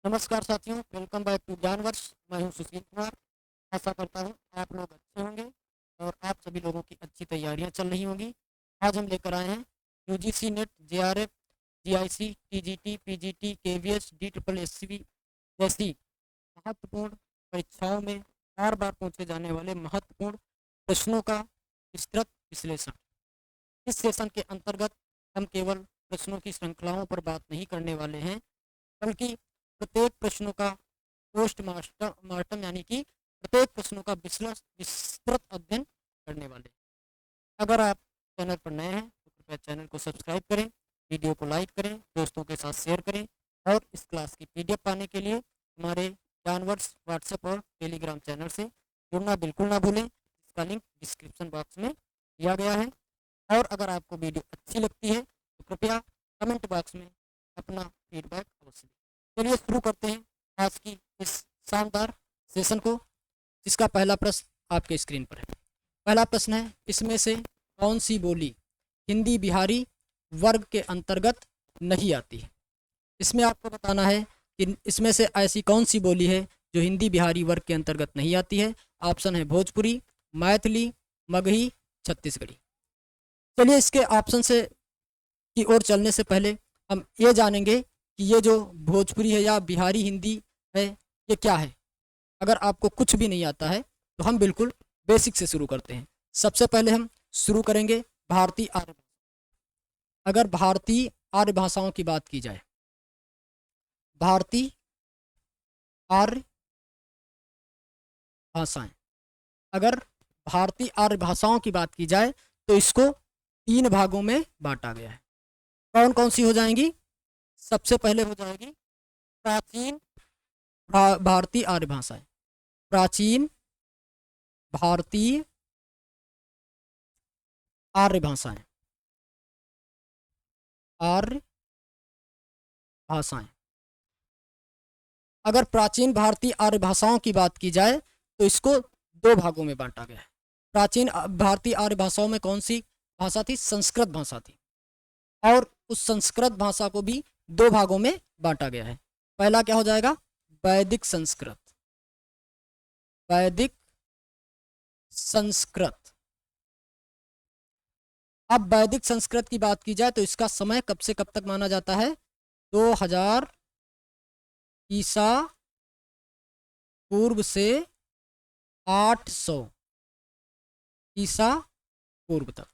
नमस्कार साथियों, welcome back to ज्ञानवर्ष। मैं हूं सुशील कुमार। आशा करता हूं आप लोग अच्छे होंगे और आप सभी लोगों की अच्छी तैयारियां चल रही होंगी। आज हम लेकर आए हैं UGC net, JRF, GIC, TGT, PGT, KVS, DSSC जैसी महत्वपूर्ण परीक्षाओं में बार बार पूछे जाने वाले महत्वपूर्ण प्रश्नों का विस्तृत विश्लेषण। इस सेशन के अंतर्गत हम केवल प्रश्नों की श्रृंखलाओं पर बात नहीं करने वाले हैं, बल्कि प्रत्येक प्रश्नों का पोस्ट मार्टम यानी कि प्रत्येक प्रश्नों का विस्तृत अध्ययन करने वाले। अगर आप चैनल पर नए हैं तो कृपया चैनल को सब्सक्राइब करें, वीडियो को लाइक करें, दोस्तों के साथ शेयर करें और इस क्लास की पीडीएफ पाने के लिए हमारे ज्ञानवर्ष व्हाट्सएप और टेलीग्राम चैनल से जुड़ना बिल्कुल ना भूलें। इसका लिंक डिस्क्रिप्शन बॉक्स में दिया गया है। और अगर आपको वीडियो अच्छी लगती है तो कृपया कमेंट बॉक्स में अपना फीडबैक अवश्य दें। चलिए शुरू करते हैं आज की इस शानदार सेशन को, जिसका पहला प्रश्न आपके स्क्रीन पर है। पहला प्रश्न है, इसमें से कौन सी बोली हिंदी बिहारी वर्ग के अंतर्गत नहीं आती है? इसमें आपको बताना है कि इसमें से ऐसी कौन सी बोली है जो हिंदी बिहारी वर्ग के अंतर्गत नहीं आती है। ऑप्शन है भोजपुरी, मैथिली, मगही, छत्तीसगढ़ी। चलिए इसके ऑप्शन से की ओर चलने से पहले हम ये जानेंगे कि ये जो भोजपुरी है या बिहारी हिंदी है ये क्या है। अगर आपको कुछ भी नहीं आता है तो हम बिल्कुल बेसिक से शुरू करते हैं। सबसे पहले हम शुरू करेंगे भारतीय आर्य। अगर भारतीय आर्य भाषाओं की बात की जाए, भारतीय आर्य भाषाएं, अगर भारतीय आर्य भाषाओं की बात की जाए तो इसको 3 भागों में बांटा गया है। कौन कौन सी हो जाएंगी? सबसे पहले हो जाएगी प्राचीन भारतीय आर्य भाषाएं। प्राचीन भारतीय आर्य भाषाएं, आर्य भाषाएं। अगर प्राचीन भारतीय आर्य भाषाओं की बात की जाए तो इसको 2 भागों में बांटा गया है। प्राचीन भारतीय आर्य भाषाओं में कौन सी भाषा थी? संस्कृत भाषा थी। और उस संस्कृत भाषा को भी 2 भागों में बांटा गया है। पहला क्या हो जाएगा? वैदिक संस्कृत। वैदिक संस्कृत। अब वैदिक संस्कृत की बात की जाए तो इसका समय कब से कब तक माना जाता है? 2000 ईसा पूर्व से 800 ईसा पूर्व तक।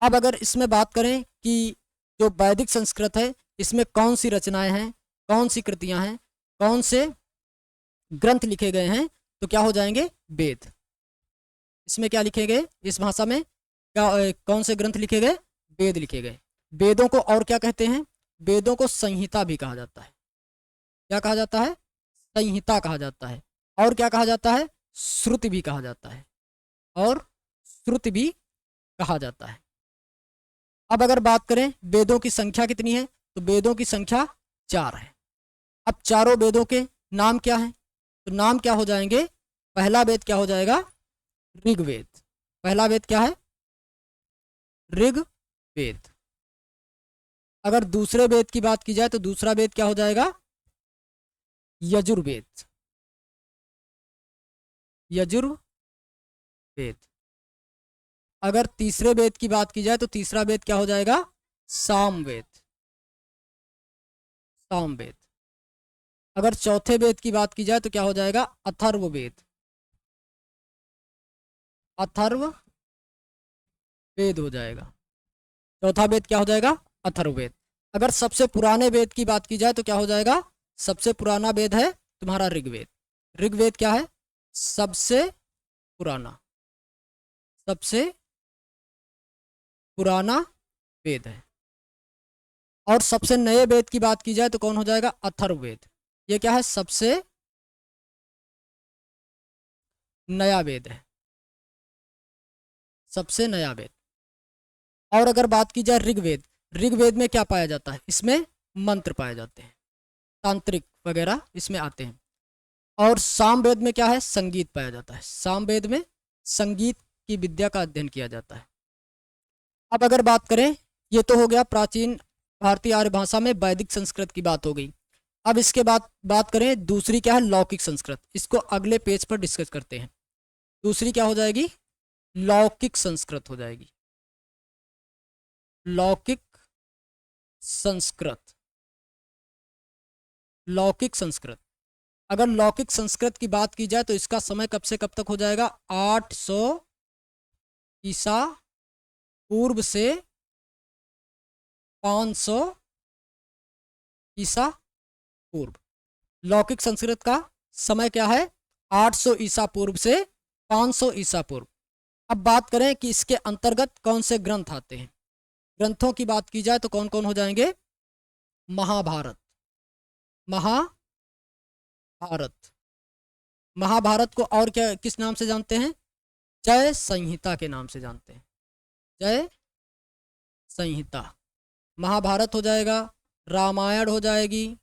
अब अगर इसमें बात करें कि जो वैदिक संस्कृत है इसमें कौन सी रचनाएं हैं, कौन सी कृतियां हैं, कौन से ग्रंथ लिखे गए हैं, तो क्या हो जाएंगे? वेद। इसमें क्या लिखे गए? इस भाषा में क्या कौन से ग्रंथ लिखे गए? वेद लिखे गए। वेदों को और क्या कहते हैं? वेदों को संहिता भी कहा जाता है। क्या कहा जाता है? संहिता कहा जाता है। और क्या कहा जाता है? श्रुति भी कहा जाता है। और श्रुति भी कहा जाता है। अब अगर बात करें वेदों की संख्या कितनी है, तो वेदों की संख्या 4 है। अब चारों वेदों के नाम क्या हैं? तो नाम क्या हो जाएंगे? पहला वेद क्या हो जाएगा? ऋग्वेद। पहला वेद क्या है? ऋग्वेद। अगर दूसरे वेद की बात की जाए तो दूसरा वेद क्या हो जाएगा? यजुर्वेद। यजुर्वेद। अगर तीसरे वेद की बात की जाए तो तीसरा वेद क्या हो जाएगा? सामवेद। सामवेद। अगर चौथे वेद की बात की जाए तो क्या हो जाएगा? अथर्ववेद। अथर्ववेद हो जाएगा। चौथा वेद क्या हो जाएगा? अथर्ववेद। अगर सबसे पुराने वेद की बात की जाए तो क्या हो जाएगा? सबसे पुराना वेद है तुम्हारा ऋग्वेद। ऋग्वेद क्या है? सबसे पुराना, सबसे पुराना वेद है। और सबसे नए वेद की बात की जाए तो कौन हो जाएगा? अथर्ववेद। ये क्या है? सबसे नया वेद है, सबसे नया वेद। और अगर बात की जाए ऋग्वेद, ऋग्वेद में क्या पाया जाता है? इसमें मंत्र पाए जाते हैं, तांत्रिक वगैरह इसमें आते हैं। और सामवेद में क्या है? संगीत पाया जाता है। सामवेद में संगीत की विद्या का अध्ययन किया जाता है। अब अगर बात करें, ये तो हो गया प्राचीन भारतीय आर्य भाषा में वैदिक संस्कृत की बात हो गई। अब इसके बाद बात करें दूसरी क्या है, लौकिक संस्कृत। इसको अगले पेज पर डिस्कस करते हैं। दूसरी क्या हो जाएगी, लौकिक संस्कृत हो जाएगी। लौकिक संस्कृत, लौकिक संस्कृत। अगर लौकिक संस्कृत की बात की जाए तो इसका समय कब से कब तक हो जाएगा, 800 ईसा पूर्व से 500 ईसा पूर्व। लौकिक संस्कृत का समय क्या है, 800 ईसा पूर्व से 500 ईसा पूर्व। अब बात करें कि इसके अंतर्गत कौन से ग्रंथ आते हैं। ग्रंथों की बात की जाए तो कौन कौन हो जाएंगे, महाभारत, महाभारत। महाभारत को और क्या किस नाम से जानते हैं, जय संहिता के नाम से जानते हैं, जय संहिता। महाभारत हो जाएगा, रामायण हो जाएगी,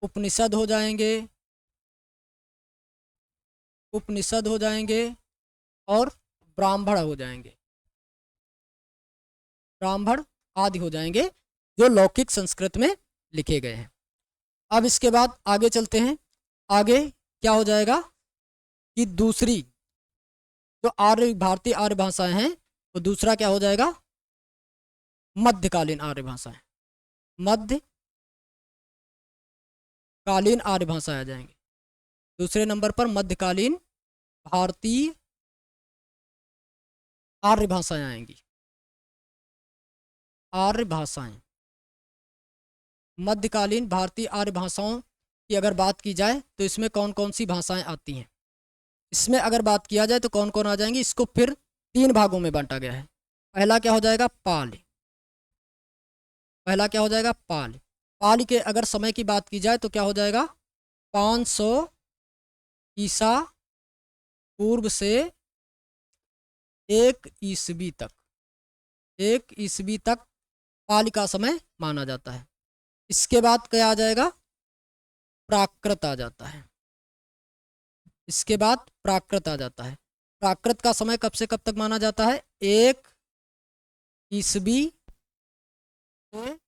उपनिषद हो जाएंगे, उपनिषद हो जाएंगे और ब्राह्मण हो जाएंगे, ब्राह्मण आदि हो जाएंगे जो लौकिक संस्कृत में लिखे गए हैं। अब इसके बाद आगे चलते हैं। आगे क्या हो जाएगा कि दूसरी जो आर्य भारतीय आर्य भाषाएं हैं, तो दूसरा क्या हो जाएगा, मध्यकालीन आर्य भाषाएं, मध्यकालीन आर्य भाषाएं आ जाएंगे। दूसरे नंबर पर मध्यकालीन भारतीय आर्य भाषाएं आएंगी, आर्य भाषाएं। मध्यकालीन भारतीय आर्य भाषाओं की अगर बात की जाए तो इसमें कौन कौन सी भाषाएं आती हैं। इसमें अगर बात किया जाए तो कौन कौन आ जाएंगी, इसको फिर 3 भागों में बांटा गया है। पहला क्या हो जाएगा, पाल। पहला क्या हो जाएगा, पाल। पाल के अगर समय की बात की जाए तो क्या हो जाएगा, 500 ईसा पूर्व से 1 ईस्वी तक, 1 ईस्वी तक पाल का समय माना जाता है। इसके बाद क्या आ जाएगा, प्राकृत आ जाता है। इसके बाद प्राकृत आ जाता है। प्राकृत का समय कब से कब तक माना जाता है, 1 ईस्वी से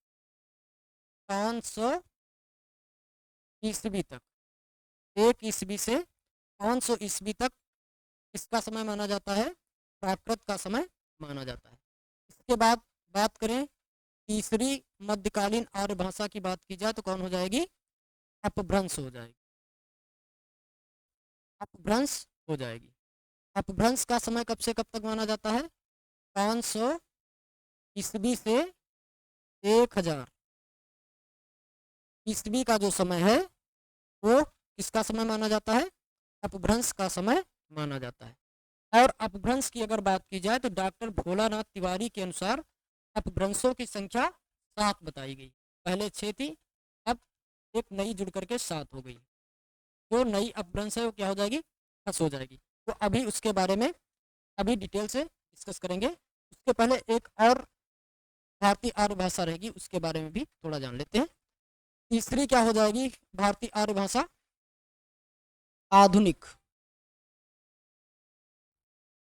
500 ईस्वी तक, 1 ईस्वी से 500 ईस्वी तक इसका समय माना जाता है, प्राकृत का समय माना जाता है। इसके बाद बात करें तीसरी मध्यकालीन आर्य भाषा की बात की जाए तो कौन हो जाएगी, अपभ्रंश हो जाएगी, अपभ्रंश हो जाएगी। अपभ्रंश का समय कब से कब तक माना जाता है, 500 ईस्वी से 1000 ईस्वी का जो समय है वो किसका समय माना जाता है, अपभ्रंश का समय माना जाता है। और अपभ्रंश की अगर बात की जाए तो डॉक्टर भोलानाथ तिवारी के अनुसार अपभ्रंशों की संख्या 7 बताई गई। पहले 6 थी, अब एक नई जुड़ करके 7 हो गई। जो नई अपभ्रंश है वो क्या हो जाएगी, 10 हो जाएगी। तो अभी उसके बारे में अभी डिटेल से डिस्कस करेंगे। उसके पहले एक और भारतीय आर्य भाषा रहेगी, उसके बारे में भी थोड़ा जान लेते हैं। तीसरी क्या हो जाएगी भारतीय आर्य भाषा, आधुनिक,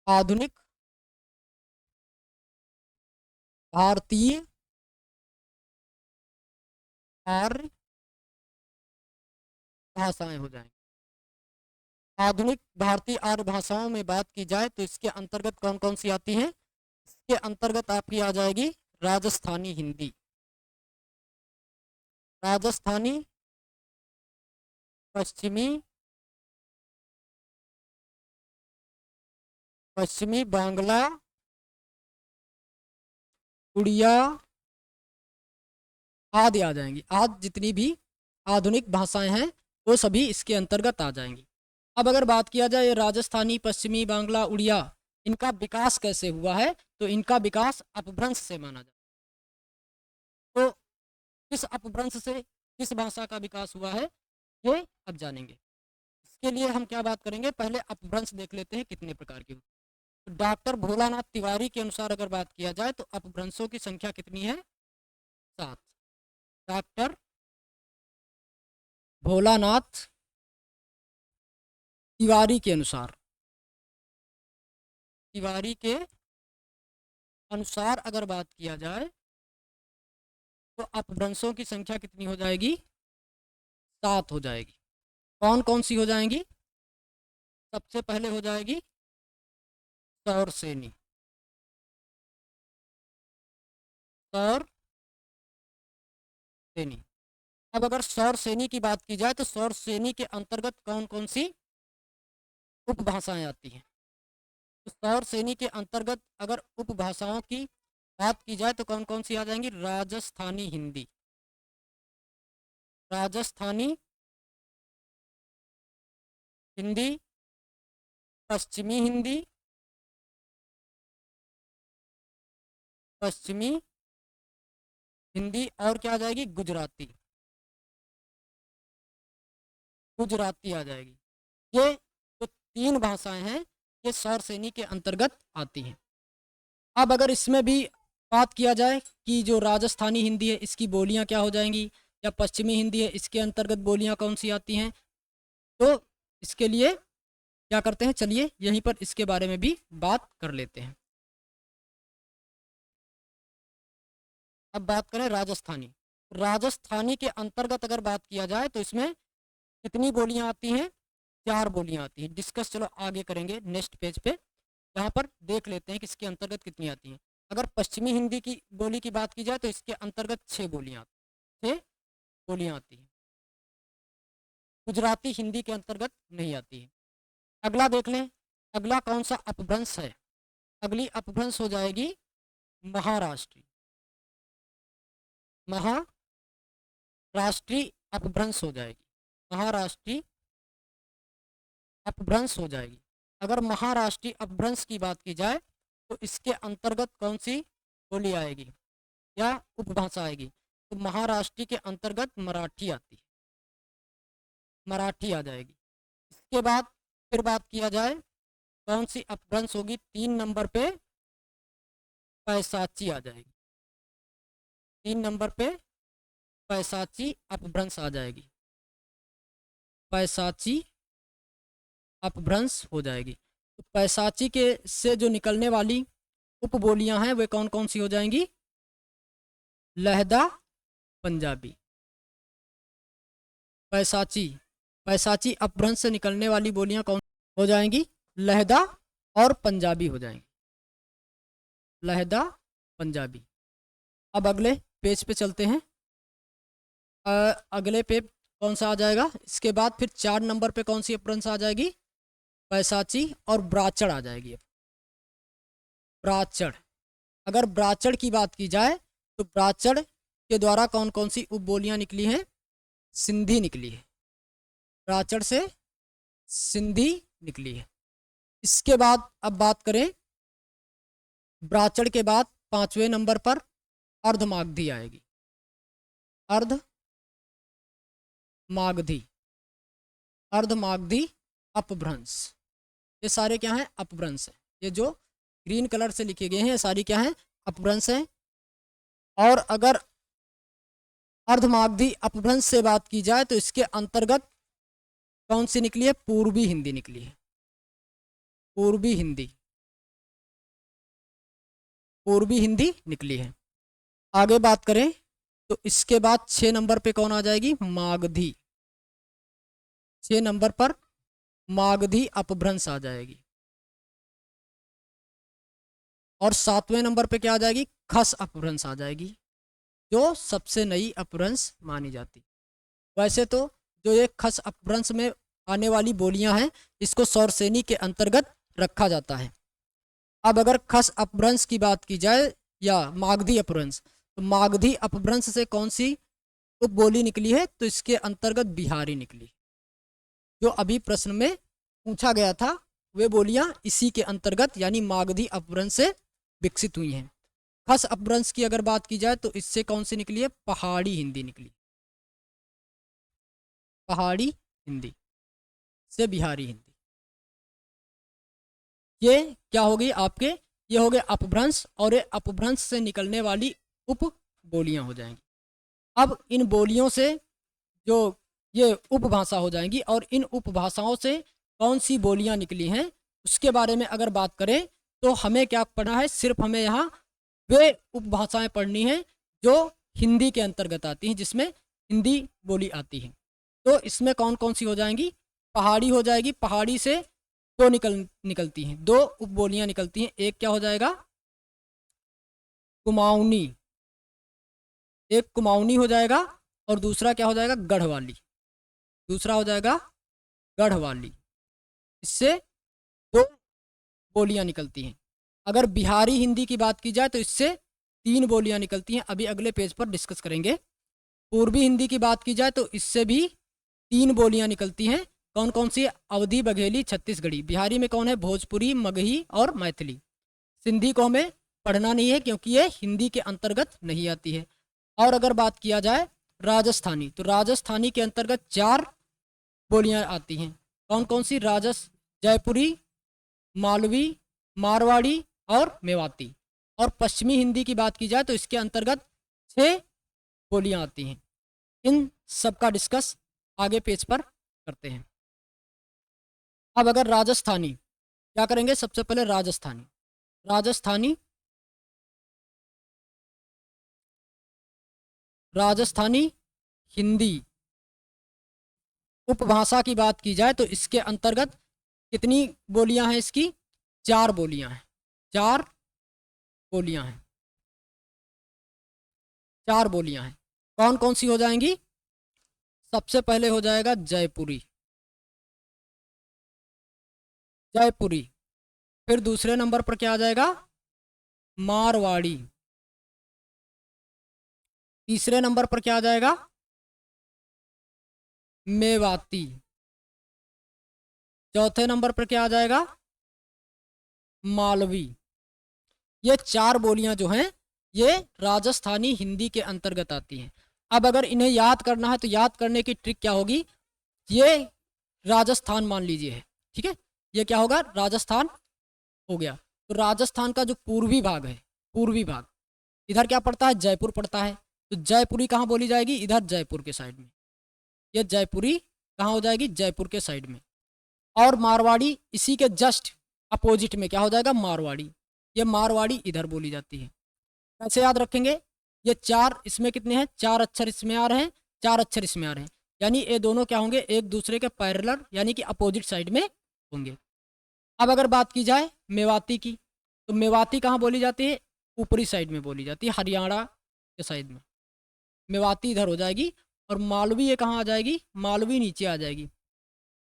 आधुनिक भारतीय आर्य भाषाएं हो जाएंगी। आधुनिक भारतीय आर्य भाषाओं में बात की जाए तो इसके अंतर्गत कौन कौन सी आती हैं, इसके अंतर्गत आपकी आ जाएगी राजस्थानी हिंदी, राजस्थानी, पश्चिमी, पश्चिमी बांग्ला, उड़िया आदि आ जाएंगी। आज जितनी भी आधुनिक भाषाएं हैं वो सभी इसके अंतर्गत आ जाएंगी। अब अगर बात किया जाए राजस्थानी, पश्चिमी, बांग्ला, उड़िया, इनका विकास कैसे हुआ है, तो इनका विकास अपभ्रंश से माना जाता है। तो किस अपभ्रंश से किस भाषा का विकास हुआ है ये अब जानेंगे। इसके लिए हम क्या बात करेंगे, पहले अपभ्रंश देख लेते हैं कितने प्रकार के। तो डॉक्टर भोलानाथ तिवारी के अनुसार अगर बात किया जाए तो अपभ्रंशों की संख्या कितनी है, 7। डॉक्टर भोलानाथ तिवारी के अनुसार, तिवारी के अनुसार अगर बात किया जाए तो अपभ्रंशों की संख्या कितनी हो जाएगी, 7 हो जाएगी। कौन कौन सी हो जाएंगी? सबसे पहले हो जाएगी सौर सेनी। सौर सेनी। अब अगर सौर सेनी की बात की जाए तो सौर सेनी के अंतर्गत कौन कौन सी उपभाषाएं आती हैं? तो सौर सेनी के अंतर्गत अगर उपभाषाओं की बात की जाए तो कौन कौन सी आ जाएंगी? राजस्थानी हिंदी, राजस्थानी हिंदी, पश्चिमी हिंदी, पश्चिमी हिंदी, और क्या आ जाएगी? गुजराती, गुजराती आ जाएगी। ये जो 3 भाषाएं हैं ये सौर सेनी के अंतर्गत आती हैं। अब अगर इसमें भी बात किया जाए कि जो राजस्थानी हिंदी है इसकी बोलियां क्या हो जाएंगी, या पश्चिमी हिंदी है इसके अंतर्गत बोलियां कौन सी आती हैं, तो इसके लिए क्या करते हैं, चलिए यहीं पर इसके बारे में भी बात कर लेते हैं। अब बात करें राजस्थानी। राजस्थानी के अंतर्गत अगर बात किया जाए तो इसमें कितनी बोलियां आती हैं? 4 बोलियां आती हैं। डिस्कस चलो आगे करेंगे नेक्स्ट पेज पे, यहाँ पर देख लेते हैं कि इसके अंतर्गत कितनी आती हैं। अगर पश्चिमी हिंदी की बोली की बात की जाए तो इसके अंतर्गत 6 बोलियां, 6 बोलियां आती हैं। गुजराती हिंदी के अंतर्गत नहीं आती है। अगला देख लें, अगला कौन सा अपभ्रंश है? अगली अपभ्रंश हो जाएगी महाराष्ट्री। महाराष्ट्री अपभ्रंश हो जाएगी, महाराष्ट्री अपभ्रंश हो जाएगी। अगर महाराष्ट्री अपभ्रंश की बात की जाए तो इसके अंतर्गत कौन सी बोली आएगी या उपभाषा आएगी? तो महाराष्ट्री के अंतर्गत मराठी आती है, मराठी आ जाएगी। इसके बाद फिर बात किया जाए कौन सी अपभ्रंश होगी? 3 नंबर पे पैसाची आ जाएगी, 3 नंबर पे पैसाची अपभ्रंश आ जाएगी, पैसाची अपभ्रंश हो जाएगी। तो पैसाची के से जो निकलने वाली उपबोलियां हैं वे कौन कौन सी हो जाएंगी? लहदा पंजाबी। पैसाची, पैसाची अपभ्रंश से निकलने वाली बोलियां कौन हो जाएंगी? लहदा और पंजाबी हो जाएंगी, लहदा पंजाबी। अब अगले पेज पे चलते हैं। अगले पे कौन सा आ जाएगा? इसके बाद फिर 4 नंबर पे कौन सी अपभ्रंश आ जाएगी? पैसाची और ब्राचड़ आ जाएगी। ब्राचड़, अगर ब्राचड़ की बात की जाए तो ब्राचड़ के द्वारा कौन कौन सी उपबोलियां निकली हैं? सिंधी निकली है, ब्राचड़ से सिंधी निकली है। इसके बाद अब बात करें, ब्राचड़ के बाद 5वें नंबर पर अर्धमागधी आएगी, अर्धमागधी, अर्धमागधी अपभ्रंश। ये सारे क्या हैं? अपभ्रंश हैं। ये जो ग्रीन कलर से लिखे गए हैं ये सारी क्या हैं? अपभ्रंश हैं। और अगर अर्धमागधी अपभ्रंश से बात की जाए तो इसके अंतर्गत कौन सी निकली है? पूर्वी हिंदी निकली है, पूर्वी हिंदी, पूर्वी हिंदी निकली है। आगे बात करें तो इसके बाद 6 नंबर पे कौन आ जाएगी? मागधी, 6 नंबर पर मागधी अपभ्रंश आ जाएगी। और 7वें नंबर पे क्या आ जाएगी? खस अपभ्रंश आ जाएगी, जो सबसे नई अपभ्रंश मानी जाती। वैसे तो जो ये खस अपभ्रंश में आने वाली बोलियां हैं इसको सौर सेनी के अंतर्गत रखा जाता है। अब अगर खस अपभ्रंश की बात की जाए या मागधी अपभ्रंश, तो मागधी अपभ्रंश से कौन सी उपबोली निकली है? तो इसके अंतर्गत बिहारी निकली। जो अभी प्रश्न में पूछा गया था वे बोलियां इसी के अंतर्गत यानी मागधी अपभ्रंश से विकसित हुई हैं। खस अपभ्रंश की अगर बात की जाए तो इससे कौन सी निकली है? पहाड़ी हिंदी निकली, पहाड़ी हिंदी से बिहारी हिंदी। ये क्या होगी आपके? ये हो गए अपभ्रंश, और ये अपभ्रंश से निकलने वाली उप बोलियां हो जाएंगी। अब इन बोलियों से जो ये उपभाषा हो जाएंगी और इन उपभाषाओं से कौन सी बोलियां निकली हैं उसके बारे में अगर बात करें तो हमें क्या पढ़ना है? सिर्फ हमें यहाँ वे उपभाषाएं पढ़नी हैं जो हिंदी के अंतर्गत आती हैं, जिसमें हिंदी बोली आती है। तो इसमें कौन कौन सी हो जाएंगी? पहाड़ी हो जाएगी। पहाड़ी से दो निकलती हैं, दो उपबोलियां निकलती हैं। एक क्या हो जाएगा? कुमाऊनी। एक कुमाऊनी हो जाएगा और दूसरा क्या हो जाएगा? गढ़वाली। दूसरा हो जाएगा गढ़वाली। इससे दो बोलियां निकलती हैं। अगर बिहारी हिंदी की बात की जाए तो इससे तीन बोलियां निकलती हैं, अभी अगले पेज पर डिस्कस करेंगे। पूर्वी हिंदी की बात की जाए तो इससे भी तीन बोलियां निकलती हैं। कौन कौन सी? अवधी, बघेली, छत्तीसगढ़ी। बिहारी में कौन है? भोजपुरी, मगही और मैथिली। सिंधी को हमें पढ़ना नहीं है क्योंकि ये हिंदी के अंतर्गत नहीं आती है। और अगर बात किया जाए राजस्थानी, तो राजस्थानी के अंतर्गत चार बोलियां आती हैं। कौन कौन सी? जयपुरी, मालवी, मारवाड़ी और मेवाती। और पश्चिमी हिंदी की बात की जाए तो इसके अंतर्गत 6 बोलियां आती हैं। इन सब का डिस्कस आगे पेज पर करते हैं। अब अगर राजस्थानी क्या करेंगे? सबसे पहले राजस्थानी। राजस्थानी हिंदी उपभाषा की बात की जाए तो इसके अंतर्गत कितनी बोलियां हैं? इसकी 4 बोलियां हैं। 4 बोलियां हैं। 4 बोलियां हैं। कौन कौन सी हो जाएंगी? सबसे पहले हो जाएगा जयपुरी। जयपुरी। फिर दूसरे नंबर पर क्या आ जाएगा? मारवाड़ी। तीसरे नंबर पर क्या आ जाएगा? मेवाती। चौथे नंबर पर क्या आ जाएगा? मालवी। ये 4 बोलियां जो हैं ये राजस्थानी हिंदी के अंतर्गत आती हैं। अब अगर इन्हें याद करना है तो याद करने की ट्रिक क्या होगी? ये राजस्थान मान लीजिए है, ठीक है? ये क्या होगा? राजस्थान हो गया। तो राजस्थान का जो पूर्वी भाग है, पूर्वी भाग, इधर क्या पड़ता है? जयपुर पड़ता है। तो जयपुरी कहाँ बोली जाएगी? इधर जयपुर के साइड में। ये जयपुरी कहाँ हो जाएगी? जयपुर के साइड में। और मारवाड़ी इसी के जस्ट अपोजिट में क्या हो जाएगा? मारवाड़ी। ये मारवाड़ी इधर बोली जाती है। कैसे याद रखेंगे? ये 4 इसमें कितने हैं? 4 अक्षर इसमें आ रहे हैं, 4 अक्षर इसमें आ रहे हैं, यानी ये दोनों क्या होंगे? एक दूसरे के पैरेलल यानी कि अपोजिट साइड में होंगे। अब अगर बात की जाए मेवाती की, तो मेवाती कहाँ बोली जाती है? ऊपरी साइड में बोली जाती है, हरियाणा के साइड में। मेवाती इधर हो जाएगी। और मालवी ये कहाँ आ जाएगी? मालवी नीचे आ जाएगी।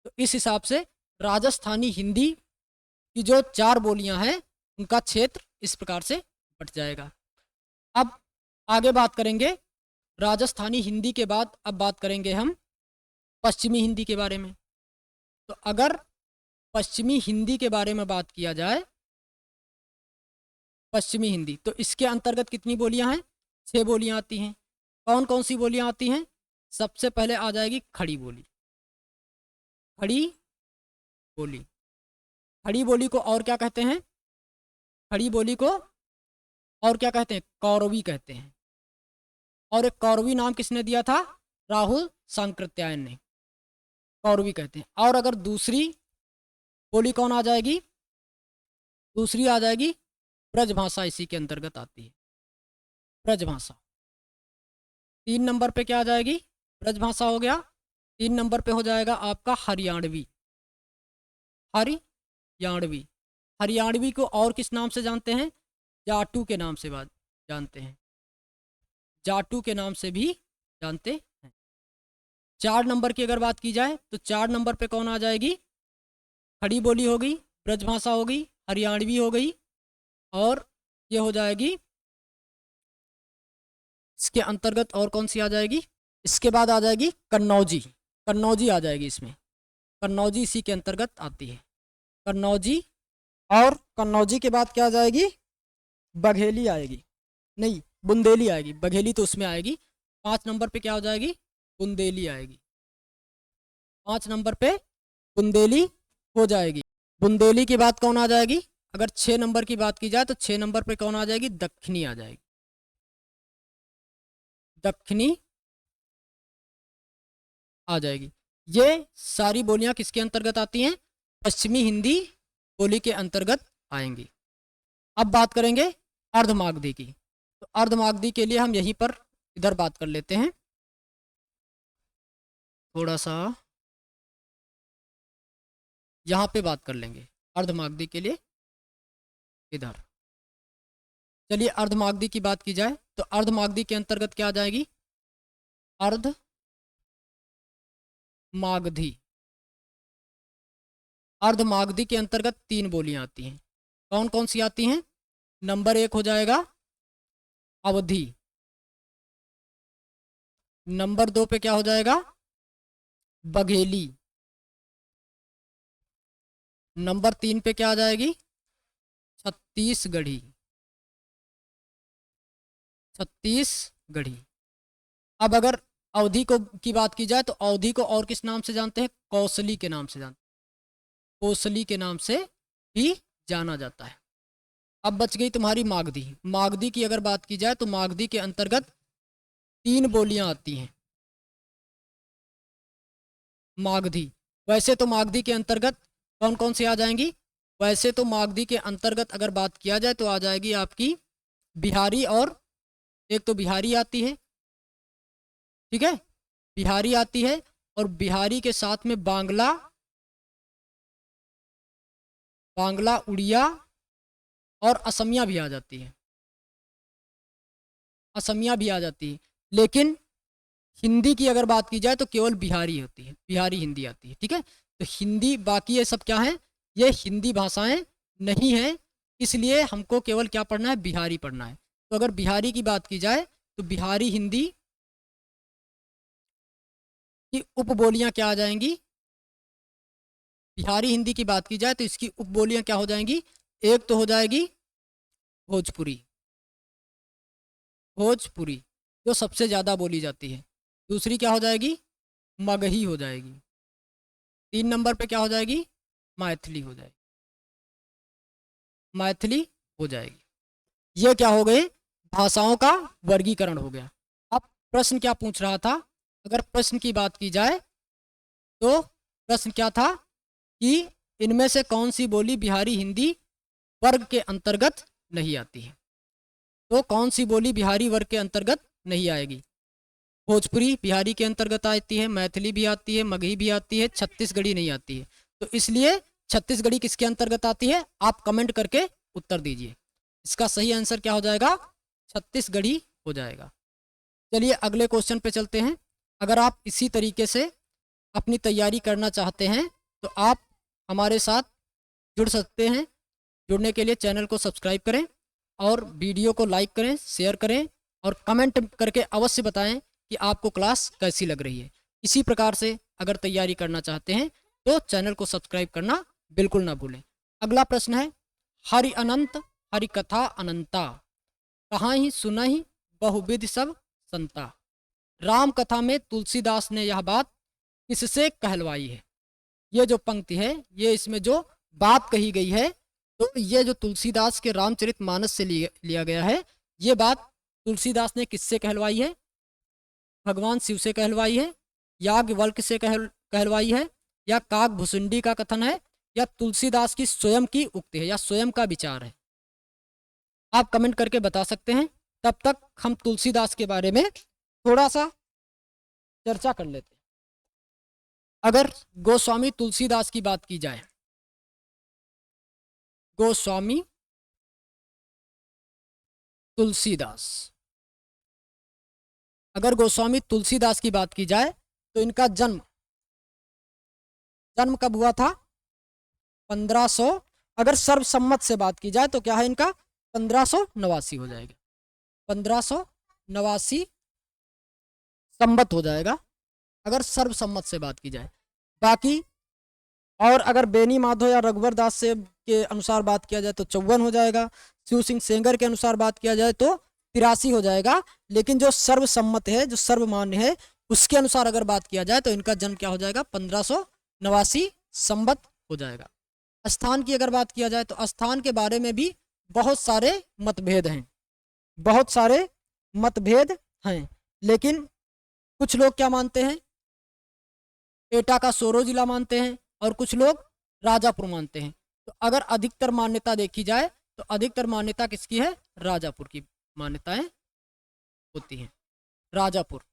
तो इस हिसाब से राजस्थानी हिंदी की जो 4 बोलियां हैं उनका क्षेत्र इस प्रकार से बट जाएगा। अब आगे बात करेंगे राजस्थानी हिंदी के बाद। अब बात करेंगे हम पश्चिमी हिंदी के बारे में। तो अगर पश्चिमी हिंदी के बारे में बात किया जाए, पश्चिमी हिंदी, तो इसके अंतर्गत कितनी बोलियां हैं? 6 बोलियां आती हैं। कौन कौन सी बोलियां आती हैं? सबसे पहले आ जाएगी खड़ी बोली। खड़ी बोली। खड़ी बोली को और क्या कहते हैं? खड़ी बोली को और क्या कहते हैं? कौरवी कहते हैं। और एक कौरवी नाम किसने दिया था? राहुल सांकृत्यायन ने। कौरवी कहते हैं। और अगर दूसरी बोली कौन आ जाएगी? दूसरी आ जाएगी ब्रजभाषा, इसी के अंतर्गत आती है ब्रजभाषा। 3 नंबर पे क्या आ जाएगी? ब्रजभाषा हो गया। 3 नंबर पे हो जाएगा आपका हरियाणवी। हरियाणवी। हरियाणवी को और किस नाम से जानते हैं? जाटू के नाम से जानते हैं। जाटू के नाम से भी जानते हैं। 4 नंबर की अगर बात की जाए तो 4 नंबर पे कौन आ जाएगी? खड़ी बोली हो गई, ब्रजभाषा हो गई, हरियाणवी हो गई, और ये हो जाएगी, इसके अंतर्गत और कौन सी आ जाएगी? इसके बाद आ जाएगी कन्नौजी। कन्नौजी आ जाएगी इसमें। कन्नौजी इसी के अंतर्गत आती है, कन्नौजी। और कन्नौजी के बाद क्या आ जाएगी? बघेली आएगी, नहीं बुंदेली आएगी। बघेली तो उसमें आएगी। 5 नंबर पे क्या हो जाएगी? बुंदेली आएगी। 5 नंबर पे बुंदेली हो जाएगी। बुंदेली के बाद कौन आ जाएगी? अगर 6 नंबर की बात की जाए तो 6 नंबर पे कौन आ जाएगी? दक्षिणी आ जाएगी। दक्षिणी आ जाएगी। ये सारी बोलियां किसके अंतर्गत आती हैं? पश्चिमी हिंदी बोली के अंतर्गत आएंगी। अब बात करेंगे अर्धमागधी की। तो अर्धमागधी के लिए हम यहीं पर इधर बात कर लेते हैं। थोड़ा सा यहाँ पे बात कर लेंगे अर्धमागधी के लिए। इधर चलिए अर्धमागधी की बात की जाए तो अर्धमागधी के अंतर्गत क्या आ जाएगी? अर्धमागधी। अर्धमागधी के अंतर्गत 3 बोलियां आती हैं। कौन कौन सी आती हैं? नंबर 1 हो जाएगा अवधी। नंबर 2 पे क्या हो जाएगा? बघेली। नंबर 3 पे क्या आ जाएगी? छत्तीसगढ़ी। छत्तीसगढ़ी। अब अगर अवधि को की बात की जाए तो अवधि को और किस नाम से जानते हैं? कौशली के नाम से जानते हैं। कौशली के नाम से ही जाना जाता है। अब बच गई तुम्हारी मागधी। मागधी की अगर बात की जाए तो मागधी के अंतर्गत 3 बोलियां आती हैं। मागधी। वैसे तो मागधी के अंतर्गत कौन कौन सी आ जाएंगी? वैसे तो मागधी के अंतर्गत अगर बात किया जाए तो आ जाएगी आपकी बिहारी, और एक तो बिहारी आती है, ठीक है, बिहारी आती है, और बिहारी के साथ में बांग्ला, बांग्ला, उड़िया और असमिया भी आ जाती है। असमिया भी आ जाती है। लेकिन हिंदी की अगर बात की जाए तो केवल बिहारी होती है, बिहारी हिंदी आती है, ठीक है। तो हिंदी, बाकी ये सब क्या है? ये हिंदी भाषाएं नहीं है, इसलिए हमको केवल क्या पढ़ना है? बिहारी पढ़ना है। तो अगर बिहारी की बात की जाए तो बिहारी हिंदी की उपबोलियां क्या आ जाएंगी? बिहारी हिंदी की बात की जाए तो इसकी उपबोलियां क्या हो जाएंगी? एक तो हो जाएगी भोजपुरी, भोजपुरी जो सबसे ज़्यादा बोली जाती है। दूसरी क्या हो जाएगी? मगही हो जाएगी। 3 नंबर पे क्या हो जाएगी? मैथिली हो जाएगी। मैथिली हो जाएगी। ये क्या हो गए? भाषाओं का वर्गीकरण हो गया। अब प्रश्न क्या पूछ रहा था? अगर प्रश्न की बात की जाए तो प्रश्न क्या था कि इनमें से कौन सी बोली बिहारी हिंदी वर्ग के अंतर्गत नहीं आती है? तो कौन सी बोली बिहारी वर्ग के अंतर्गत नहीं आएगी? भोजपुरी बिहारी के अंतर्गत आती है, मैथिली भी आती है, मगही भी आती है, छत्तीसगढ़ी नहीं आती है। तो इसलिए छत्तीसगढ़ी किसके अंतर्गत आती है? आप कमेंट करके उत्तर दीजिए। इसका सही आंसर क्या हो जाएगा? छत्तीसगढ़ी हो जाएगा। चलिए अगले क्वेश्चन पे चलते हैं। अगर आप इसी तरीके से अपनी तैयारी करना चाहते हैं तो आप हमारे साथ जुड़ सकते हैं। जुड़ने के लिए चैनल को सब्सक्राइब करें और वीडियो को लाइक करें, शेयर करें और कमेंट करके अवश्य बताएं कि आपको क्लास कैसी लग रही है। इसी प्रकार से अगर तैयारी करना चाहते हैं तो चैनल को सब्सक्राइब करना बिल्कुल ना भूलें। अगला प्रश्न है, हरि अनंत हरि कथा अनंता, कहाँ ही सुना ही बहुविध सब संता। राम कथा में तुलसीदास ने यह बात किससे कहलवाई है? ये जो पंक्ति है, ये इसमें जो बात कही गई है, तो ये जो तुलसीदास के रामचरितमानस से लिया गया है, ये बात तुलसीदास ने किससे कहलवाई है? भगवान शिव से कहलवाई है, याज्ञवल्क्य से कहलवाई है, या काकभुसुंडी का कथन है, या तुलसीदास की स्वयं की उक्ति है, या स्वयं का विचार है? आप कमेंट करके बता सकते हैं। तब तक हम तुलसीदास के बारे में थोड़ा सा चर्चा कर लेते हैं। अगर गोस्वामी तुलसीदास की बात की जाए, गोस्वामी तुलसीदास, अगर गोस्वामी तुलसीदास की बात की जाए तो इनका जन्म कब हुआ था? 1500, अगर सर्वसम्मत से बात की जाए तो क्या है इनका? 1589 हो जाएगा। 1589 संबत हो जाएगा अगर सर्वसम्मत से बात की जाए। बाकी और अगर बेनी माधव या रघुवर दास से के अनुसार बात किया जाए तो 54 हो जाएगा। शिव सिंह सेंगर के अनुसार बात किया जाए तो 83 हो जाएगा। लेकिन जो सर्वसम्मत है, जो सर्वमान्य है, उसके अनुसार अगर बात किया जाए तो इनका जन्म क्या हो जाएगा? 1589 संबत हो जाएगा। स्थान की अगर बात किया जाए तो स्थान के बारे में भी बहुत सारे मतभेद हैं, बहुत सारे मतभेद हैं। लेकिन कुछ लोग क्या मानते हैं? एटा का सोरो जिला मानते हैं और कुछ लोग राजापुर मानते हैं। तो अगर अधिकतर मान्यता देखी जाए तो अधिकतर मान्यता किसकी है? राजापुर की मान्यताएं होती हैं। राजापुर।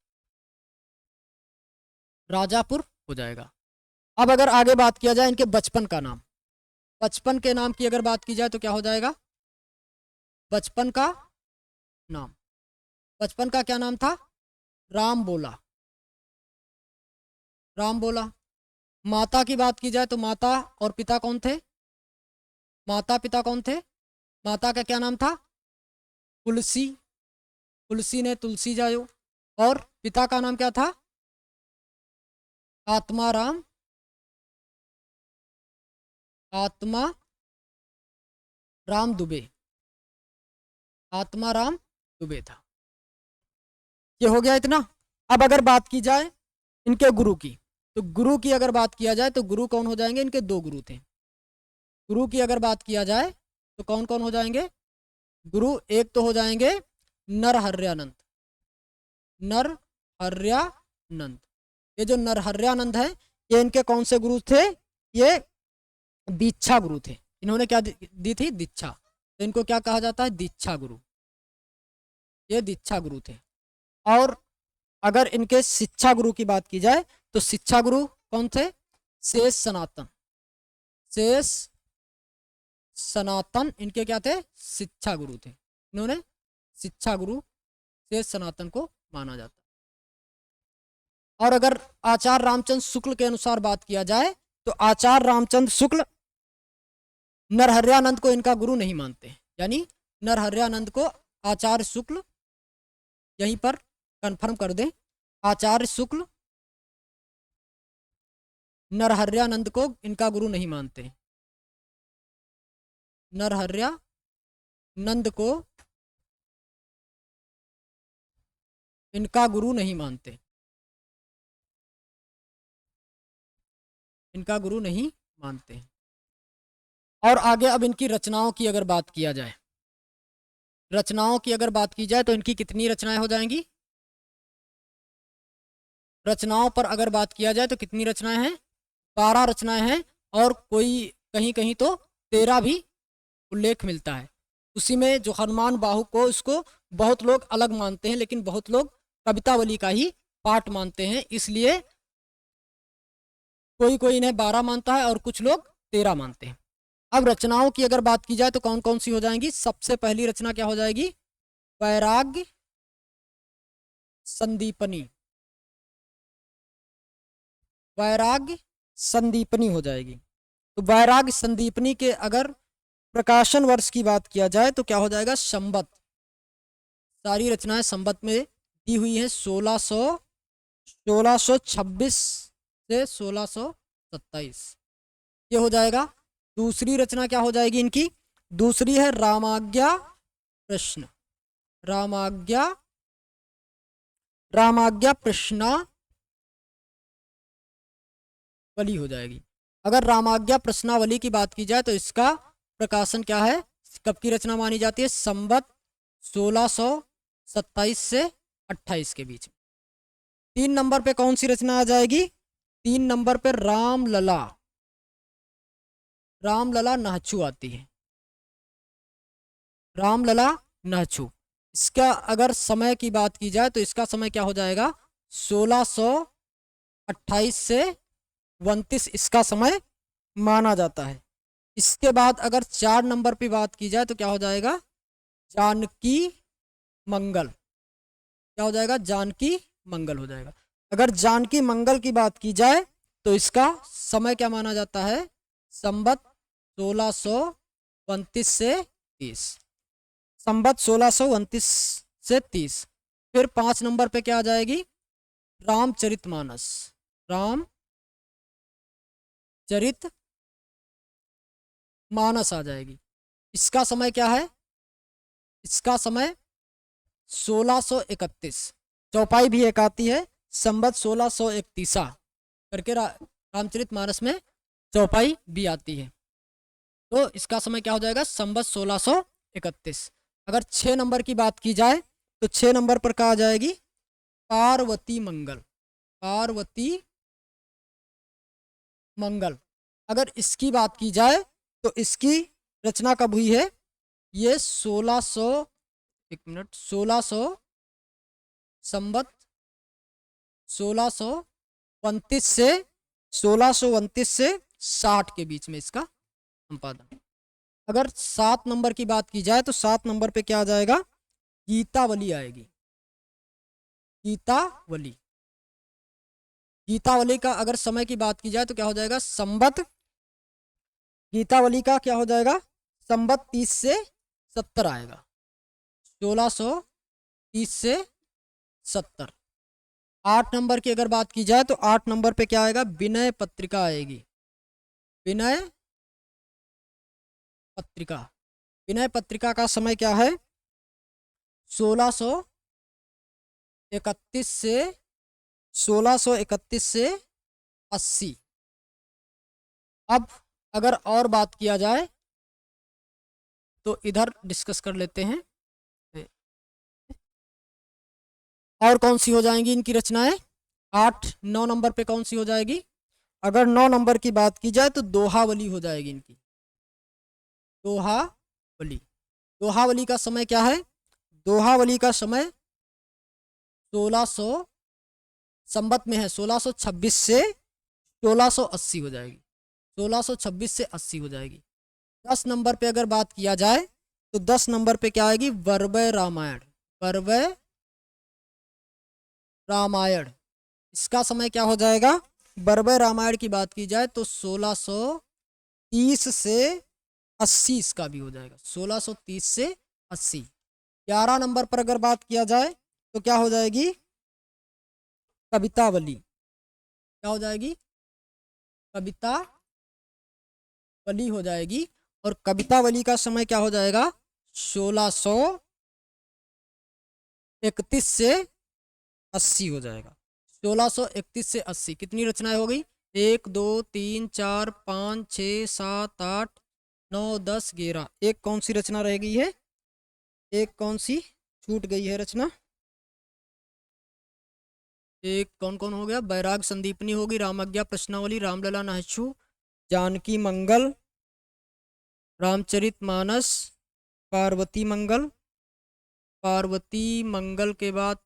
राजापुर हो जाएगा। अब अगर आगे बात किया जाए इनके बचपन का नाम, बचपन के नाम की अगर बात की जाए तो क्या हो जाएगा? बचपन का नाम, बचपन का क्या नाम था? राम बोला, राम बोला। माता की बात की जाए तो माता और पिता कौन थे? माता पिता कौन थे? माता का क्या नाम था? तुलसी, तुलसी ने तुलसी जायो। और पिता का नाम क्या था? आत्माराम, आत्मा राम दुबे, आत्माराम दुबे था। ये हो गया इतना। अब अगर बात की जाए इनके गुरु की, तो गुरु की अगर बात किया जाए तो गुरु कौन हो जाएंगे? इनके दो गुरु थे। गुरु की अगर बात किया जाए तो कौन कौन हो जाएंगे गुरु? एक तो हो जाएंगे नरहर्यानंद, नरहर्यानंद। ये जो नरहर्यानंद है ये इनके कौन से गुरु थे? ये दीक्षा गुरु थे। इन्होंने क्या दी थी? दीक्षा। तो इनको क्या कहा जाता है? दीक्षा गुरु। ये दीक्षा गुरु थे। और अगर इनके शिक्षा गुरु की बात की जाए तो शिक्षा गुरु कौन थे? शेष सनातन, शेष सनातन इनके क्या थे? शिक्षा गुरु थे। इन्होंने शिक्षा गुरु शेष सनातन को माना जाता। और अगर आचार्य रामचंद्र शुक्ल के अनुसार बात किया जाए तो आचार्य रामचंद्र शुक्ल नरहर्यानंद को इनका गुरु नहीं मानते, यानी नरहर्यानंद को आचार्य शुक्ल, यहीं पर कंफर्म कर दें, आचार्य शुक्ल नरहर्यानंद को इनका गुरु नहीं मानते। नरहर्यानंद को इनका गुरु नहीं मानते, इनका गुरु नहीं मानते। और आगे अब इनकी रचनाओं की अगर बात किया जाए, रचनाओं की अगर बात की जाए तो इनकी कितनी रचनाएं हो जाएंगी? रचनाओं पर अगर बात किया जाए तो कितनी रचनाएं हैं? 12 रचनाएं हैं। और कोई कहीं कहीं तो 13 भी उल्लेख मिलता है। उसी में जो हनुमान बाहु को, इसको बहुत लोग अलग मानते हैं, लेकिन बहुत लोग कवितावली का ही पाठ मानते हैं। इसलिए कोई कोई इन्हें 12 मानता है और कुछ लोग 13 मानते हैं। अब रचनाओं की अगर बात की जाए तो कौन कौन सी हो जाएंगी? सबसे पहली रचना क्या हो जाएगी? वैराग्य संदीपनी, वैराग्य संदीपनी हो जाएगी। तो वैराग्य संदीपनी के अगर प्रकाशन वर्ष की बात किया जाए तो क्या हो जाएगा? संवत। सारी रचनाएं संवत में दी हुई हैं, 1626 से 1627, ये हो जाएगा। दूसरी रचना क्या हो जाएगी इनकी? दूसरी है रामाज्ञा प्रश्न, रामाज्ञा, रामाज्ञा प्रश्नावली हो जाएगी। अगर रामाज्ञा प्रश्नावली की बात की जाए तो इसका प्रकाशन क्या है? कब की रचना मानी जाती है? संवत 1627 से 28 के बीच। 3 नंबर पे कौन सी रचना आ जाएगी? 3 नंबर पे रामलला, रामलला नाहचू आती है, रामलला नाहचू। इसका अगर समय की बात की जाए तो इसका समय क्या हो जाएगा? 1628 से 29 इसका समय माना जाता है। इसके बाद अगर 4 नंबर पे बात की जाए तो क्या हो जाएगा? जानकी मंगल, क्या हो जाएगा? जानकी मंगल हो जाएगा। अगर जानकी मंगल की बात की जाए तो इसका समय क्या माना जाता है? संवत 1629 से 30, संवत 1629 से 30। फिर 5 नंबर पे क्या आ जाएगी? रामचरितमानस, रामचरित मानस आ जाएगी। इसका समय क्या है? इसका समय 1631, चौपाई भी एक आती है संवत 1631 करके रामचरित मानस में चौपाई भी आती है। तो इसका समय क्या हो जाएगा? संवत 1631। अगर 6 नंबर की बात की जाए तो 6 नंबर पर क्या आ जाएगी? पार्वती मंगल, पार्वती मंगल। अगर इसकी बात की जाए तो इसकी रचना कब हुई है? ये 1600 संवत 1652 1629 से 1629 से 60 के बीच में इसका संपादन। अगर 7 नंबर की बात की जाए तो 7 नंबर पे क्या आ जाएगा, गीतावली आएगी। गीतावली, गीतावली का अगर समय की बात की जाए तो क्या हो जाएगा, संवत, गीतावली का क्या हो जाएगा, संवत 30 से 70 आएगा, 1630 से 70। 8 नंबर की अगर बात की जाए तो 8 नंबर पे क्या आएगा, विनय पत्रिका आएगी। विनय पत्रिका, विनय पत्रिका का समय क्या है, 1631 से 1631 से 80। अब अगर और बात किया जाए तो इधर डिस्कस कर लेते हैं, और कौन सी हो जाएंगी इनकी रचनाएं। 8-9 नंबर पे कौन सी हो जाएगी, अगर 9 नंबर की बात की जाए तो दोहावली हो जाएगी इनकी। दोहावली, दोहावली का समय क्या है, दोहावली का समय 1600 संवत में है, 1626 से 1680 हो जाएगी, 1626 से 80 हो जाएगी। 10 नंबर पे अगर बात किया जाए तो 10 नंबर पे क्या आएगी, वर्वय रामायण। वर्वय रामायण, इसका समय क्या हो जाएगा, वर्वय रामायण की बात की जाए तो 1630 से 80 इसका भी हो जाएगा, 1630 से 80। 11 नंबर पर अगर बात किया जाए तो क्या हो जाएगी, कवितावली। क्या हो जाएगी, कवितावली हो जाएगी। और कवितावली का समय क्या हो जाएगा, 1631 से 80 हो जाएगा, 1631 से 80। कितनी रचनाएं हो गई, 1 2 3 4 5 6 7 8 9 10 11। एक कौन सी रचना रह गई है, एक कौन सी छूट गई है रचना, एक कौन कौन हो गया, बैराग संदीपनी होगी, रामज्ञा प्रश्नावली, रामलला नाहशु, जानकी मंगल, रामचरित मानस, पार्वती मंगल, पार्वती मंगल के बाद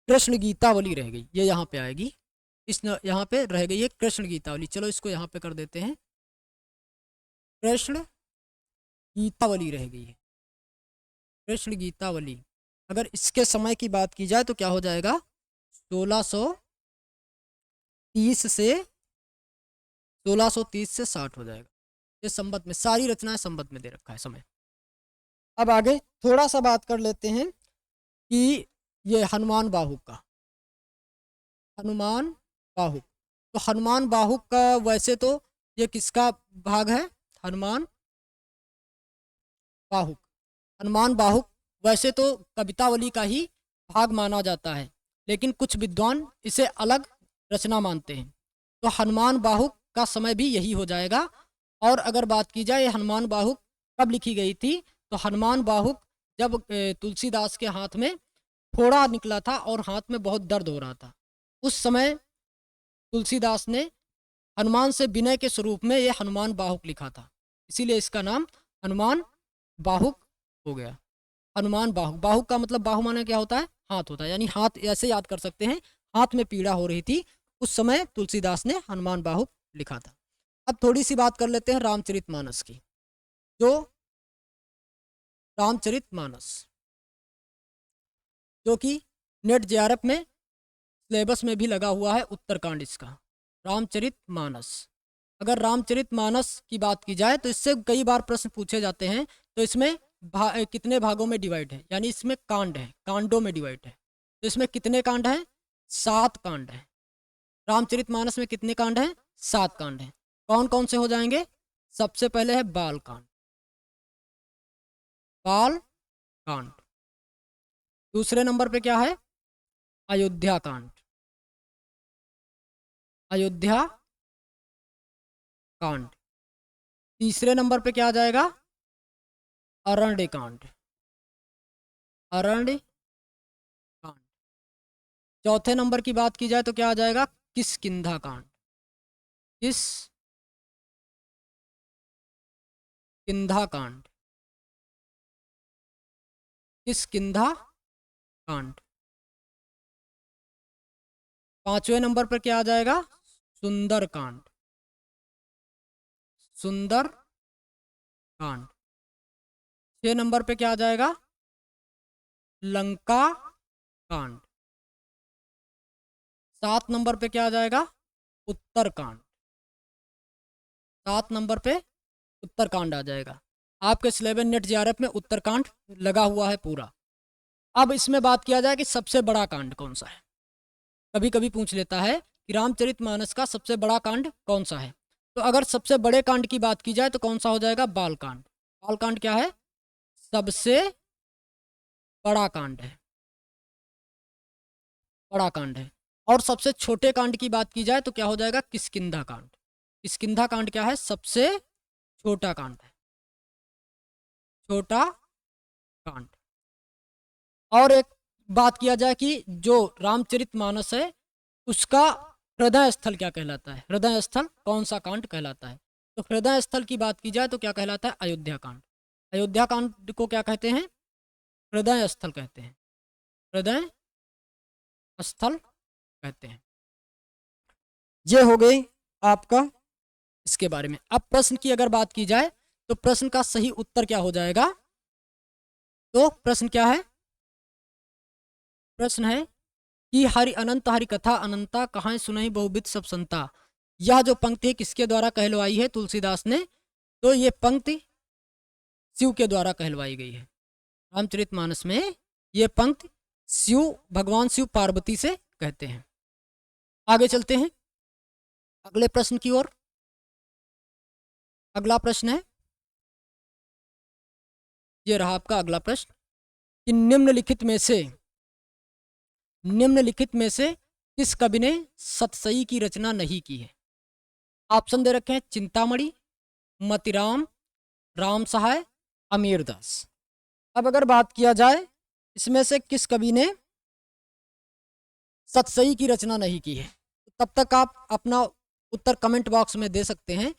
कृष्ण गीतावली रह गई, ये यहाँ पे आएगी, इस यहाँ पे रह गई है कृष्ण गीतावली। चलो इसको यहाँ पे कर देते हैं, कृष्ण गीतावली रह गई है, कृष्ण गीतावली। अगर इसके समय की बात की जाए तो क्या हो जाएगा, 1630 से 1630 से 60 हो जाएगा। ये संवत में, सारी रचनाएं संवत में दे रखा है समय। अब आगे थोड़ा सा बात कर लेते हैं कि ये हनुमान बाहुक का, हनुमान बाहुक, तो हनुमान बाहुक का वैसे तो ये किसका भाग है, हनुमान बाहुक, हनुमान बाहुक वैसे तो कवितावली का ही भाग माना जाता है, लेकिन कुछ विद्वान इसे अलग रचना मानते हैं। तो हनुमान बाहुक का समय भी यही हो जाएगा। और अगर बात की जाए हनुमान बाहुक कब लिखी गई थी, तो हनुमान बाहुक जब तुलसीदास के हाथ में फोड़ा निकला था और हाथ में बहुत दर्द हो रहा था, उस समय तुलसीदास ने हनुमान से विनय के स्वरूप में ये हनुमान बाहुक लिखा था, इसीलिए इसका नाम हनुमान बाहुक हो गया। हनुमान बाहुक, बाहुक का मतलब बाहु माने क्या होता है, हाथ होता है, यानी हाथ ऐसे याद कर सकते हैं, हाथ में पीड़ा हो रही थी उस समय तुलसीदास ने हनुमान बाहुक लिखा था। अब थोड़ी सी बात कर लेते हैं रामचरितमानस की, जो रामचरितमानस जो कि नेट जेआरएफ में सिलेबस में भी लगा हुआ है, उत्तरकांड इसका रामचरितमानस। अगर रामचरितमानस की बात की जाए तो इससे कई बार प्रश्न पूछे जाते हैं, तो इसमें कितने भागों में डिवाइड है, यानी इसमें कांड है, कांडों में डिवाइड है, तो इसमें कितने कांड हैं, 7 कांड हैं। रामचरितमानस में कितने कांड हैं, 7 कांड हैं। कौन कौन से हो जाएंगे, सबसे पहले है बाल कांड, बाल कांड। दूसरे नंबर पे क्या है, अयोध्या कांड, अयोध्या कांड। तीसरे नंबर पे क्या आ जाएगा, अरण्य कांड, अरण्य कांड। चौथे नंबर की बात की जाए तो क्या आ जाएगा, किष्किंधा कांड, किष्किंधा कांड, किष्किंधा कांड। 5वें नंबर पर क्या आ जाएगा? सुंदरकांड। सुंदरकांड। 6 नंबर पे क्या आ जाएगा? लंका कांड। 7 नंबर पे क्या आ जाएगा? उत्तरकांड। 7 नंबर पे उत्तरकांड आ जाएगा। आपके सिलेबस नेट जेआरएफ में उत्तरकांड लगा हुआ है पूरा। अब इसमें बात किया जाए कि सबसे बड़ा कांड कौन सा है। कभी कभी पूछ लेता है कि रामचरितमानस का सबसे बड़ा कांड कौन सा है। तो अगर सबसे बड़े कांड की बात की जाए तो कौन सा हो जाएगा? बालकांड। बालकांड क्या है? सबसे बड़ा कांड है, बड़ा कांड है। और सबसे छोटे कांड की बात की जाए तो क्या हो जाएगा? किष्किंधा कांड। किष्किंधा कांड क्या है? सबसे छोटा कांड है, छोटा कांड। और एक बात किया जाए कि जो रामचरितमानस है उसका हृदय स्थल क्या कहलाता है? हृदय स्थल कौन सा कांड कहलाता है? तो हृदय स्थल की बात की जाए तो क्या कहलाता है? अयोध्या कांड। अयोध्या कांड को क्या कहते हैं? हृदय स्थल कहते हैं, हृदय स्थल कहते हैं। ये हो गई आपका इसके बारे में। अब प्रश्न की अगर बात की जाए तो प्रश्न का सही उत्तर क्या हो जाएगा? तो प्रश्न क्या है? प्रश्न है कि हरि अनंत हरि कथा अनंता कहाँ सुनहि बहुविध सब संता। यह जो पंक्ति किसके द्वारा कहलवाई है तुलसीदास ने? तो ये पंक्ति शिव के द्वारा कहलवाई गई है। रामचरितमानस में ये पंक्ति शिव, भगवान शिव पार्वती से कहते हैं। आगे चलते हैं अगले प्रश्न की ओर। अगला प्रश्न है, ये रहा आपका अगला प्रश्न कि निम्नलिखित में से किस कवि ने सतसई की रचना नहीं की है? ऑप्शन दे रखे हैं चिंतामणि, मतिराम, राम सहाय, अमीरदास। अब अगर बात किया जाए इसमें से किस कवि ने सतसई की रचना नहीं की है, तब तक आप अपना उत्तर कमेंट बॉक्स में दे सकते हैं।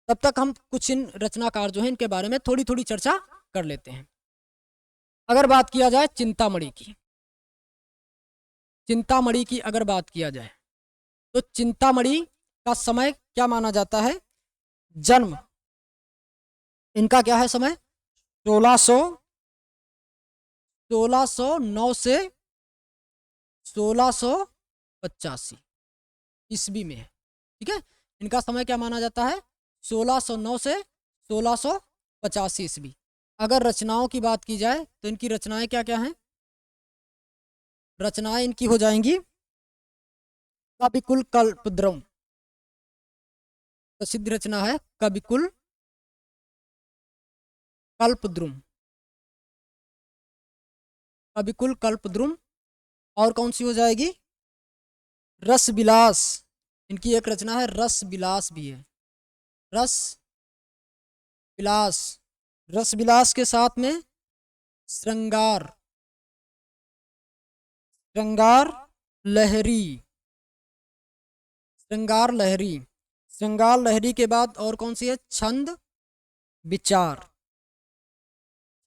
तब तक हम कुछ इन रचनाकार जो हैं इनके बारे में थोड़ी थोड़ी चर्चा कर लेते हैं। अगर बात किया जाए चिंतामणि की, चिंतामणि की अगर बात किया जाए तो चिंतामणि का समय क्या माना जाता है? जन्म इनका क्या है समय? 1609 से 1685 ईस्वी में है। ठीक है, इनका समय क्या माना जाता है? 1609 से 1685 ईस्वी। अगर रचनाओं की बात की जाए तो इनकी रचनाएं क्या क्या हैं? रचनाएं इनकी हो जाएंगी कविकुल कल्पद्रुम, प्रसिद्ध रचना है कविकुल कल्पद्रुम, कविकुल कल्पद्रुम। और कौन सी हो जाएगी? रस विलास, इनकी एक रचना है रस विलास भी है, रस विलास। रस विलास के साथ में श्रृंगार, श्रृंगार लहरी, श्रृंगार लहरी। श्रृंगार लहरी के बाद और कौन सी है? छंद विचार,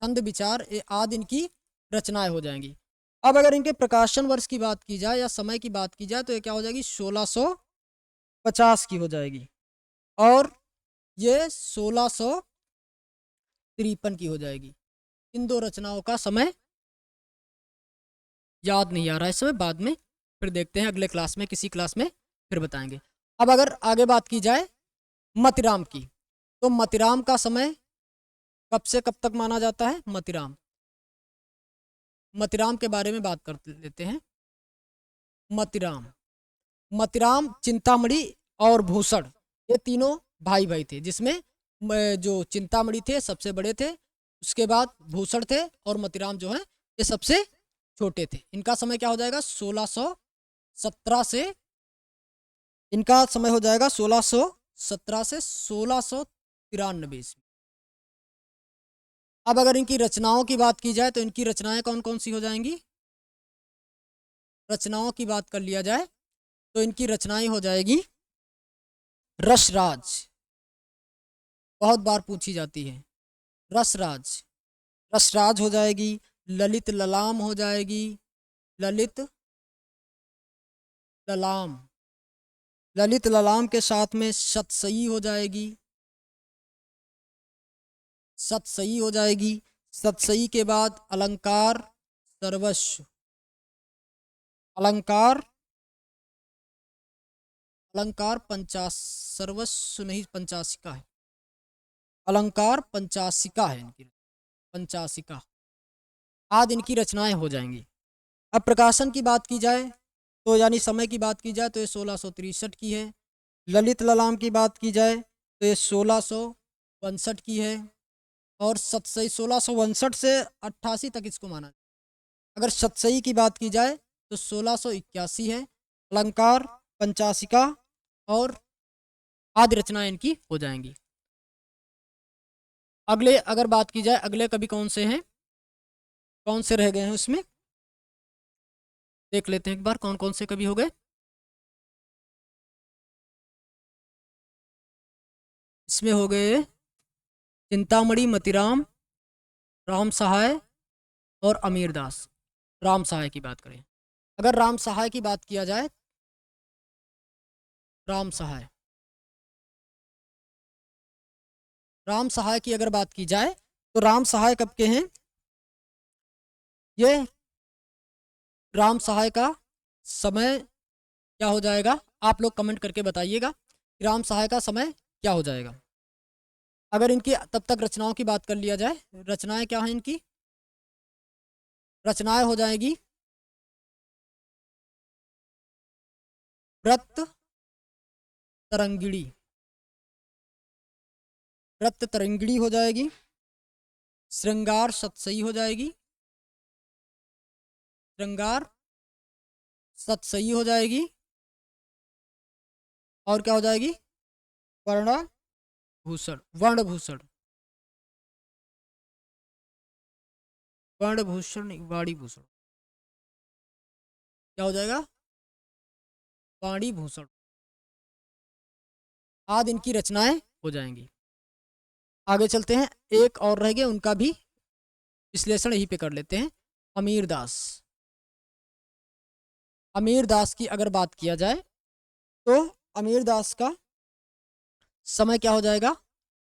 छंद विचार ये आदि इनकी रचनाएं हो जाएंगी। अब अगर इनके प्रकाशन वर्ष की बात की जाए या समय की बात की जाए तो ये क्या हो जाएगी? 1650 की हो जाएगी और ये 1653 की हो जाएगी। इन दो रचनाओं का समय याद नहीं आ रहा है इस समय, बाद में फिर देखते हैं अगले क्लास में, किसी क्लास में फिर बताएंगे। अब अगर आगे बात की जाए मतिराम की तो मतिराम का समय कब से कब तक माना जाता है? मतिराम, मतिराम के बारे में बात कर लेते हैं। मतिराम, मतिराम चिंतामणि और भूषण ये तीनों भाई भाई थे, जिसमें जो चिंतामणि थे सबसे बड़े थे, उसके बाद भूषण थे और मतिराम जो है ये सबसे छोटे थे। इनका समय क्या हो जाएगा? 1617 से, इनका समय हो जाएगा 1617 से 1693 ईस्वी। अब अगर इनकी रचनाओं की बात की जाए तो इनकी रचनाएं कौन कौन सी हो जाएंगी? रचनाओं की बात कर लिया जाए तो इनकी रचनाएं हो जाएगी रसराज, बहुत बार पूछी जाती है रसराज, रसराज हो जाएगी। ललित ललाम हो जाएगी, ललित ललाम, ललित ललाम के साथ में सतसई हो जाएगी, सतसई हो जाएगी। सतसई के बाद अलंकार सर्वस्व, अलंकार, अलंकार सर्वस्व नहीं, पंचासिका है, अलंकार पंचासिका है इनकी, पंचासिका आदि इनकी रचनाएं हो जाएंगी। अब प्रकाशन की बात की जाए तो यानी समय की बात की जाए तो ये 1663 की है। ललित ललाम की बात की जाए तो ये 1662 की है। और सतसई 1662 से 88 तक इसको माना। अगर सतसई की बात की जाए तो 1681 है। अलंकार पंचासिका और आदि रचनाएं इनकी हो जाएंगी। अगले अगर बात की जाए अगले कवि कौन से हैं, कौन से रह गए हैं उसमें देख लेते हैं एक बार कौन कौन से कवि हो गए। इसमें हो गए चिंतामणि मतिराम, राम सहाय और अमीर दास। राम सहाय की बात करें, अगर राम सहाय की बात किया जाए, राम सहाय, राम सहाय की अगर बात की जाए तो राम सहाय कब के हैं, ये राम सहाय का समय क्या हो जाएगा, आप लोग कमेंट करके बताइएगा राम सहाय का समय क्या हो जाएगा। अगर इनकी तब तक रचनाओं की बात कर लिया जाए, रचनाएं क्या हैं इनकी, रचनाएं हो जाएगी व्रत तरंगिणी, व्रत तरंगिणी हो जाएगी। श्रृंगार सतसई हो जाएगी, श्रृंगार सतसई हो जाएगी। और क्या हो जाएगी, वर्णभूषण, वर्णभूषण, वर्णभूषण नहीं वाणीभूषण, क्या हो जाएगा, वाणीभूषण आदि इनकी रचनाएं हो जाएंगी। आगे चलते हैं, एक और रह गए उनका भी विश्लेषण यहीं पे कर लेते हैं। अमीर दास, अमीर दास की अगर बात किया जाए तो अमीर दास का समय क्या हो जाएगा,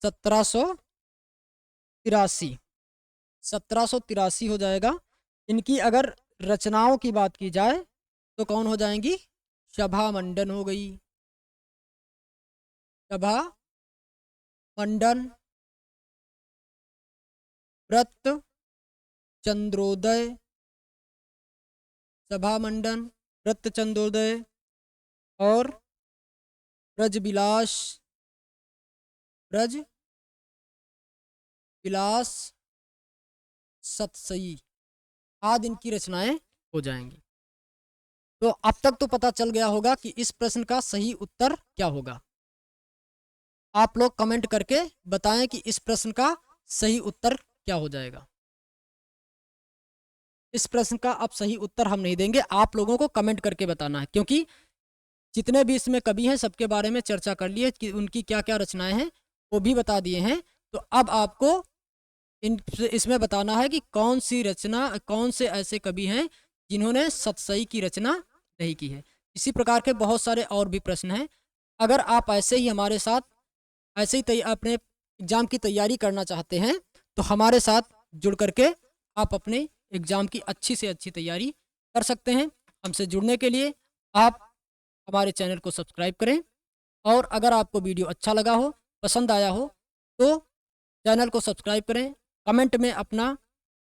1783, 1783 हो जाएगा। इनकी अगर रचनाओं की बात की जाए तो कौन हो जाएंगी, सभा मंडन हो गई, सभा मंडन, व्रत चंद्रोदय, सभा मंडन, व्रत चंद्रोदय और ब्रजविलास, ब्रज विलास सतसई आदि इनकी रचनाएं हो जाएंगी। तो अब तक तो पता चल गया होगा कि इस प्रश्न का सही उत्तर क्या होगा। आप लोग कमेंट करके बताएं कि इस प्रश्न का सही उत्तर क्या हो जाएगा। इस प्रश्न का अब सही उत्तर हम नहीं देंगे, आप लोगों को कमेंट करके बताना है, क्योंकि जितने भी इसमें कवि हैं सबके बारे में चर्चा कर लिए कि उनकी क्या क्या रचनाएं हैं वो भी बता दिए हैं। तो अब आपको इसमें बताना है कि कौन सी रचना, कौन से ऐसे कवि हैं जिन्होंने सतसई की रचना नहीं की है। इसी प्रकार के बहुत सारे और भी प्रश्न हैं। अगर आप ऐसे ही हमारे साथ ऐसे ही अपने एग्ज़ाम की तैयारी करना चाहते हैं तो हमारे साथ जुड़ करके आप अपने एग्ज़ाम की अच्छी से अच्छी तैयारी कर सकते हैं। हमसे जुड़ने के लिए आप हमारे चैनल को सब्सक्राइब करें, और अगर आपको वीडियो अच्छा लगा हो, पसंद आया हो तो चैनल को सब्सक्राइब करें, कमेंट में अपना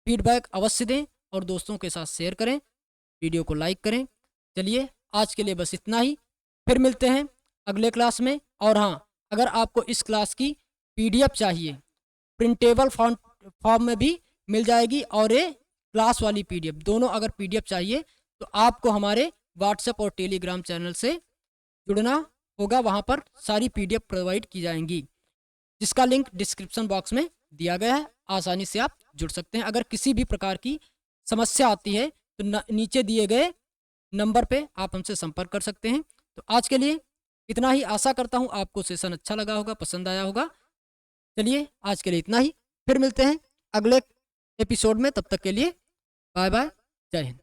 फीडबैक अवश्य दें और दोस्तों के साथ शेयर करें, वीडियो को लाइक करें। चलिए आज के लिए बस इतना ही, फिर मिलते हैं अगले क्लास में। और हाँ, अगर आपको इस क्लास की PDF चाहिए, प्रिंटेबल फॉर्म में भी मिल जाएगी, और ये क्लास वाली PDF दोनों अगर PDF चाहिए तो आपको हमारे व्हाट्सएप और टेलीग्राम चैनल से जुड़ना होगा। वहाँ पर सारी PDF प्रोवाइड की जाएंगी, जिसका लिंक डिस्क्रिप्शन बॉक्स में दिया गया है। आसानी से आप जुड़ सकते हैं। अगर किसी भी प्रकार की समस्या आती है तो नीचे दिए गए नंबर पे आप हमसे संपर्क कर सकते हैं। तो आज के लिए इतना ही। आशा करता हूँ आपको सेशन अच्छा लगा होगा, पसंद आया होगा। चलिए आज के लिए इतना ही, फिर मिलते हैं अगले एपिसोड में। तब तक के लिए बाय बाय, जय हिंद।